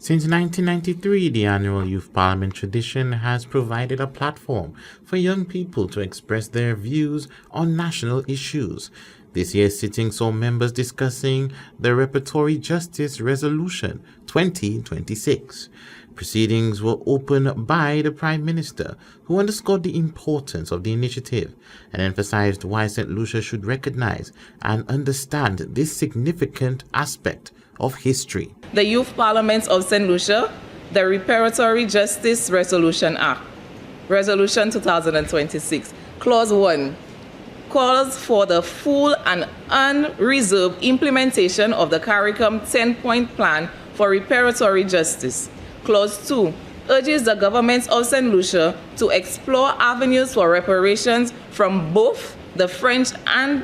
Since 1993, the annual Youth Parliament tradition has provided a platform for young people to express their views on national issues. This year's sitting saw members discussing the Reparatory Justice Resolution 2026. Proceedings were opened by the Prime Minister, who underscored the importance of the initiative and emphasized why St. Lucia should recognize and understand this significant aspect of history. The Youth Parliament of St. Lucia, the Reparatory Justice Resolution Act, Resolution 2026, Clause 1, calls for the full and unreserved implementation of the CARICOM 10-point plan for reparatory justice. Clause 2 urges the government of St. Lucia to explore avenues for reparations from both the French and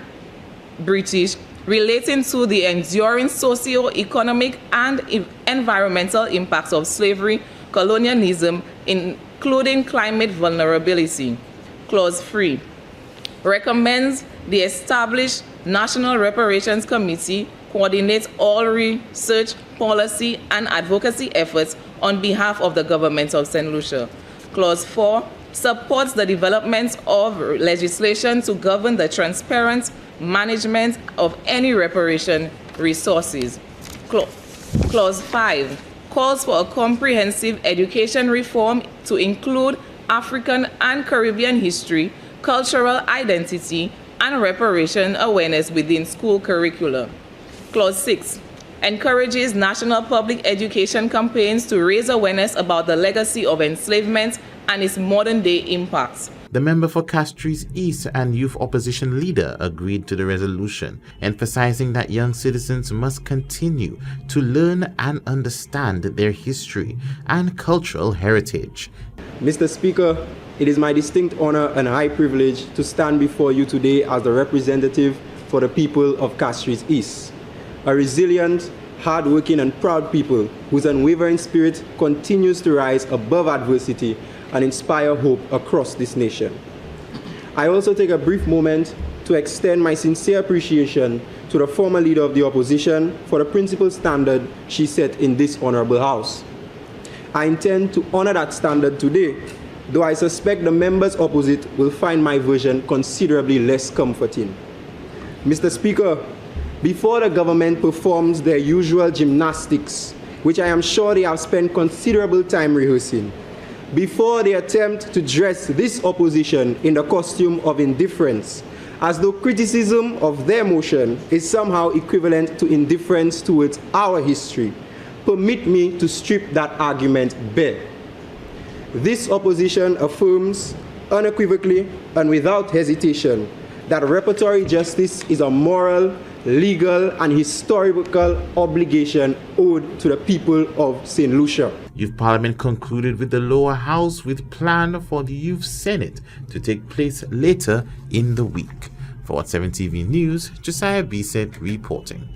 British relating to the enduring socio-economic and environmental impacts of slavery, colonialism, including climate vulnerability. Clause 3 recommends the established National Reparations Committee coordinate all research, policy, and advocacy efforts on behalf of the government of St. Lucia. Clause 4 supports the development of legislation to govern the transparent management of any reparation resources. Clause 5 calls for a comprehensive education reform to include African and Caribbean history, cultural identity, and reparation awareness within school curricula. Clause 6 encourages national public education campaigns to raise awareness about the legacy of enslavement and its modern-day impacts. The member for Castries East and youth opposition leader agreed to the resolution, emphasizing that young citizens must continue to learn and understand their history and cultural heritage. Mr. Speaker, it is my distinct honor and high privilege to stand before you today as the representative for the people of Castries East, a resilient, hard-working and proud people whose unwavering spirit continues to rise above adversity and inspire hope across this nation. I also take a brief moment to extend my sincere appreciation to the former leader of the opposition for the principal standard she set in this honorable House. I intend to honor that standard today, though I suspect the members opposite will find my version considerably less comforting. Mr. Speaker, before the government performs their usual gymnastics, which I am sure they have spent considerable time rehearsing, before they attempt to dress this opposition in the costume of indifference, as though criticism of their motion is somehow equivalent to indifference towards our history, permit me to strip that argument bare. This opposition affirms unequivocally and without hesitation that reparatory justice is a moral, legal, and historical obligation owed to the people of St. Lucia. Youth Parliament concluded with the lower house with plan for the Youth Senate to take place later in the week. For What 7 TV News, Josiah Bisset reporting.